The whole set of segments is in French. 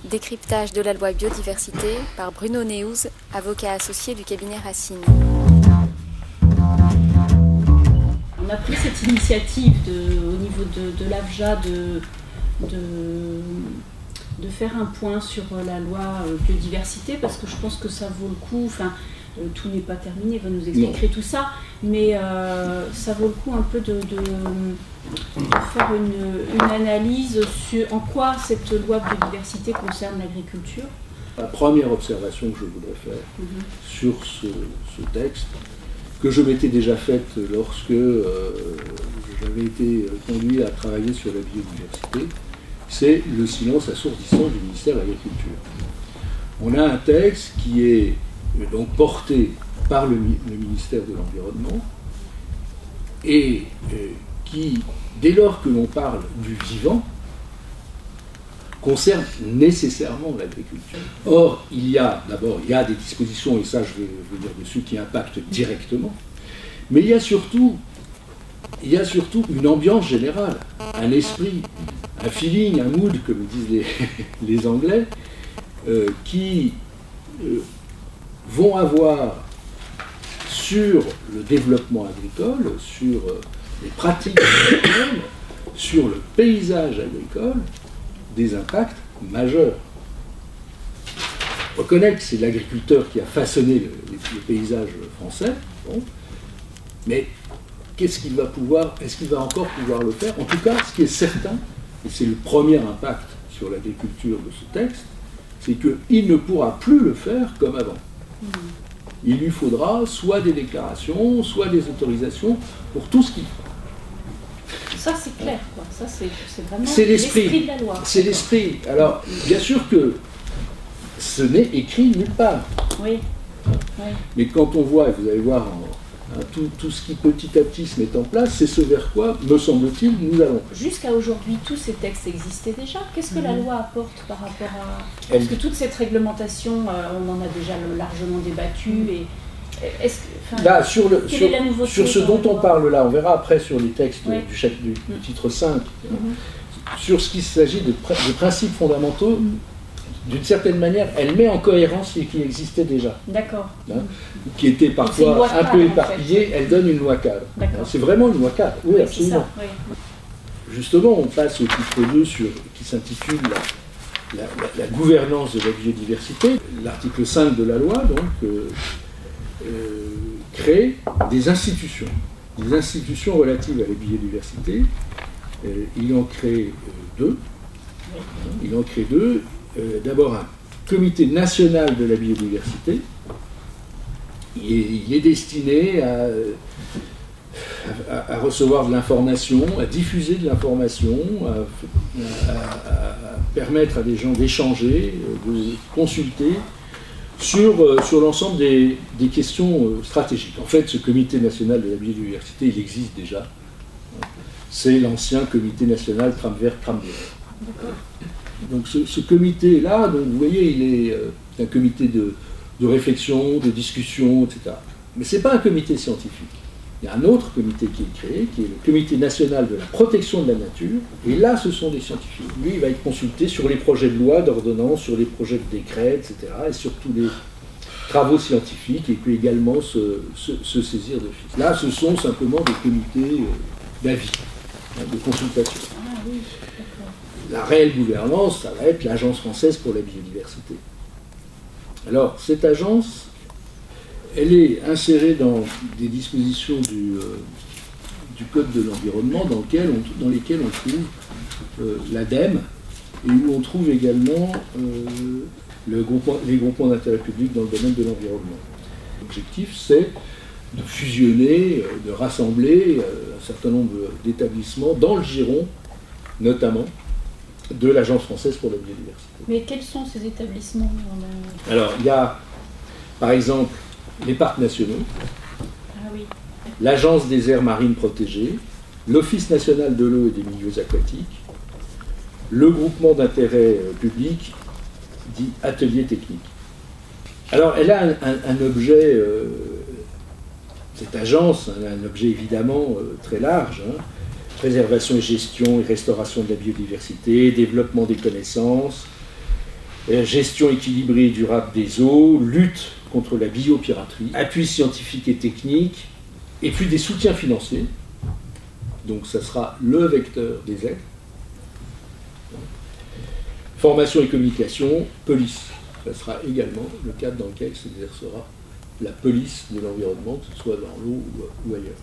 Décryptage de la loi biodiversité par Bruno Neuz, avocat associé du cabinet Racine. On a pris cette initiative au niveau de l'AFJA de faire un point sur la loi biodiversité parce que je pense que ça vaut le coup. Tout n'est pas terminé, vous nous expliquerez tout ça, mais ça vaut le coup un peu de faire une analyse sur en quoi cette loi biodiversité concerne l'agriculture. La première observation que je voudrais faire sur ce texte, que je m'étais déjà faite lorsque j'avais été conduit à travailler sur la biodiversité, c'est le silence assourdissant du ministère de l'Agriculture. On a un texte qui est donc porté par le ministère de l'Environnement et qui, dès lors que l'on parle du vivant, concerne nécessairement l'agriculture. Or, il y a des dispositions, et ça je vais dire dessus, qui impactent directement, mais il y a surtout une ambiance générale, un esprit, un feeling, un mood, comme disent les Anglais, qui vont avoir sur le développement agricole, sur les pratiques agricoles, sur le paysage agricole, des impacts majeurs. On reconnaît que c'est l'agriculteur qui a façonné le paysage français, bon, mais est-ce qu'il va encore pouvoir le faire? En tout cas, ce qui est certain, et c'est le premier impact sur l'agriculture de ce texte, c'est qu'il ne pourra plus le faire comme avant. Il lui faudra soit des déclarations, soit des autorisations pour tout ce qu'il faut. Ça, c'est clair, quoi. Ça, c'est vraiment l'esprit de la loi. C'est l'esprit. Alors, bien sûr que ce n'est écrit nulle part. Oui. Mais quand on voit, et vous allez voir tout ce qui petit à petit se met en place, c'est ce vers quoi, me semble-t-il, nous allons. Jusqu'à aujourd'hui, tous ces textes existaient déjà. Qu'est-ce que la loi apporte par rapport à... Parce que toute cette réglementation, on en a déjà largement débattu. Et là, sur ce dont on parle là, on verra après sur les textes du titre 5, sur ce qu'il s'agit de principes fondamentaux, d'une certaine manière, elle met en cohérence ce qui existait déjà. D'accord. Qui était parfois un peu éparpillé, elle donne une loi cadre. C'est vraiment une loi cadre, oui, absolument. Ça, oui. Justement, on passe au titre 2 qui s'intitule la gouvernance de la biodiversité. L'article 5 de la loi, donc, crée des institutions relatives à la biodiversité. Il en crée deux. D'abord un comité national de la biodiversité. Il est destiné à recevoir de l'information, à diffuser de l'information, à permettre à des gens d'échanger, de consulter sur l'ensemble des questions stratégiques. En fait, ce comité national de la biodiversité, il existe déjà. C'est l'ancien comité national Crame Vert, Crame Vert. Donc ce comité-là, donc, vous voyez, il est un comité de réflexion, de discussion, etc. Mais ce n'est pas un comité scientifique. Il y a un autre comité qui est créé, qui est le comité national de la protection de la nature, et là, ce sont des scientifiques. Lui, il va être consulté sur les projets de loi, d'ordonnance, sur les projets de décret, etc., et sur tous les travaux scientifiques, et peut également se saisir de FIS. Là, ce sont simplement des comités d'avis, de consultation. Ah oui. La réelle gouvernance, ça va être l'Agence française pour la biodiversité. Alors, cette agence, elle est insérée dans des dispositions du Code de l'environnement dans lesquelles on trouve l'ADEME et où on trouve également les groupements d'intérêt public dans le domaine de l'environnement. L'objectif, c'est de fusionner, de rassembler un certain nombre d'établissements dans le giron, notamment, de l'Agence française pour la biodiversité. Mais quels sont ces établissements? Alors, il y a, par exemple, les parcs nationaux, l'Agence des aires marines protégées, l'Office national de l'eau et des milieux aquatiques, le groupement d'intérêt public, dit atelier technique. Alors, elle a un objet, cette agence, un objet évidemment très large, préservation et gestion et restauration de la biodiversité, développement des connaissances, gestion équilibrée et durable des eaux, lutte contre la biopiraterie, appui scientifique et technique, et puis des soutiens financiers. Donc ça sera le vecteur des aides. Formation et communication, police. Ça sera également le cadre dans lequel s'exercera la police de l'environnement, que ce soit dans l'eau ou ailleurs.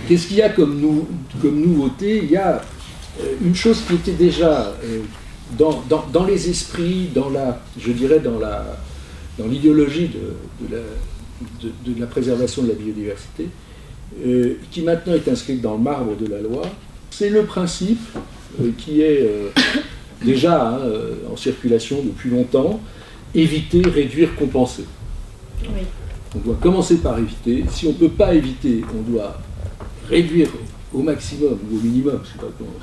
Qu'est-ce qu'il y a comme nouveauté? Il y a une chose qui était déjà dans les esprits, dans l'idéologie de la préservation de la biodiversité, qui maintenant est inscrite dans le marbre de la loi. C'est le principe qui est déjà en circulation depuis longtemps: éviter, réduire, compenser. Oui. On doit commencer par éviter. Si on ne peut pas éviter, on doit réduire au maximum ou au minimum, je ne sais pas comment,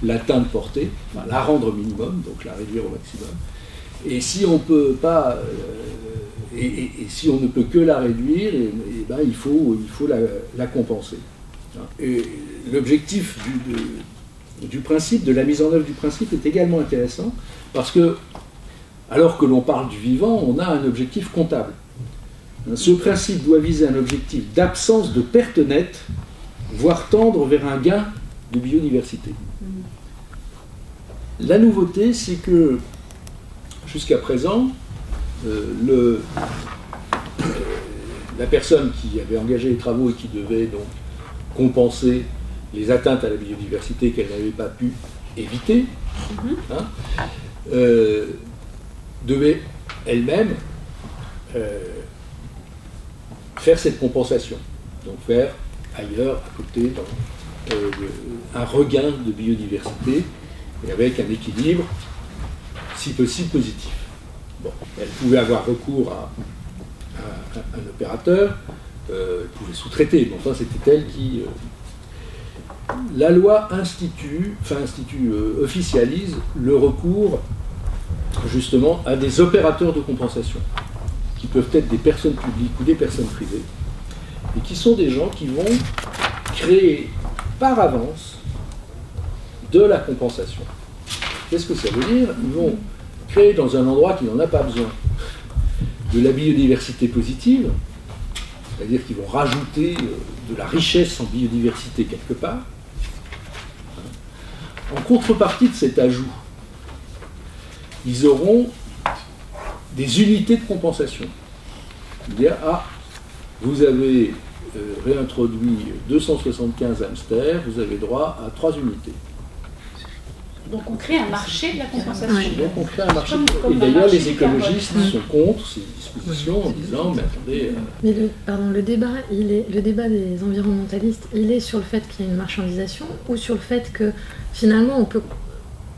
l'atteinte portée, enfin, la rendre au minimum, donc la réduire au maximum. Et si on peut pas, et si on ne peut que la réduire, il faut la compenser. Et l'objectif du principe, de la mise en œuvre du principe, est également intéressant, parce que, alors que l'on parle du vivant, on a un objectif comptable. Ce principe doit viser un objectif d'absence de perte nette, voire tendre vers un gain de biodiversité. La nouveauté, c'est que jusqu'à présent, la personne qui avait engagé les travaux et qui devait donc compenser les atteintes à la biodiversité qu'elle n'avait pas pu éviter, devait elle-même faire cette compensation, donc faire ailleurs, à côté, un regain de biodiversité, et avec un équilibre, si possible, positif. Bon, elle pouvait avoir recours à un opérateur, elle pouvait sous-traiter, mais enfin c'était elle qui... La loi officialise le recours justement à des opérateurs de compensation, qui peuvent être des personnes publiques ou des personnes privées, et qui sont des gens qui vont créer par avance de la compensation. Qu'est-ce que ça veut dire? Ils vont créer dans un endroit qui n'en a pas besoin de la biodiversité positive, c'est-à-dire qu'ils vont rajouter de la richesse en biodiversité quelque part. En contrepartie de cet ajout, ils auront des unités de compensation. C'est-à-dire, vous avez réintroduit 275 hamsters, vous avez droit à 3 unités. Donc on crée un marché de la compensation. Oui. Donc on crée un marché. Et d'ailleurs, les écologistes sont contre ces dispositions en disant, mais attendez... Mais le débat des environnementalistes, il est sur le fait qu'il y a une marchandisation ou sur le fait que finalement on peut...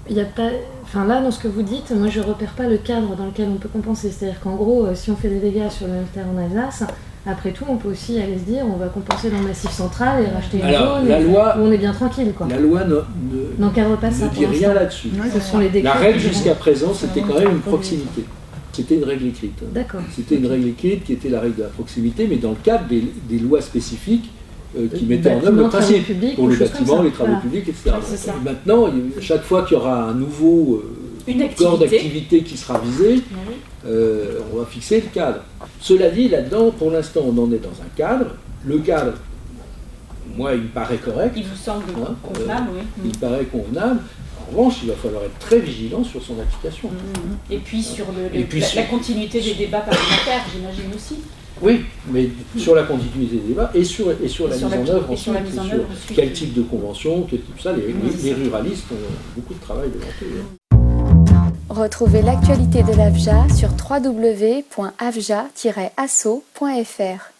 Il n'y a pas... Enfin là, dans ce que vous dites, moi je ne repère pas le cadre dans lequel on peut compenser. C'est-à-dire qu'en gros, si on fait des dégâts sur le hamster en Alsace, après tout, on peut aussi aller se dire on va compenser dans le Massif central et racheter une zone où on est bien tranquille, quoi. La loi n'encadre pas ça. Ne dit rien là-dessus. Ce sont les décrets. La règle jusqu'à présent, c'était quand même une proximité. C'était une règle écrite. D'accord. C'était une règle écrite qui était la règle de la proximité, mais dans le cadre des lois spécifiques qui mettaient en œuvre le principe pour les bâtiments, les travaux publics, etc. Et maintenant, chaque fois qu'il y aura un nouveau corps d'activité qui sera visé, on va fixer le cadre. Cela dit, là-dedans, pour l'instant, on en est dans un cadre. Le cadre, moi, il me paraît correct. Il vous semble convenable, oui. Il me paraît convenable. En revanche, il va falloir être très vigilant sur son application. Et puis sur la continuité des débats parlementaires, j'imagine aussi. Oui, mais sur la continuité des débats et sur la mise en œuvre ensuite. Quel type de convention, quel type ça, les ruralistes ont beaucoup de travail devant eux. Retrouvez l'actualité de l'AFJA sur www.afja-asso.fr.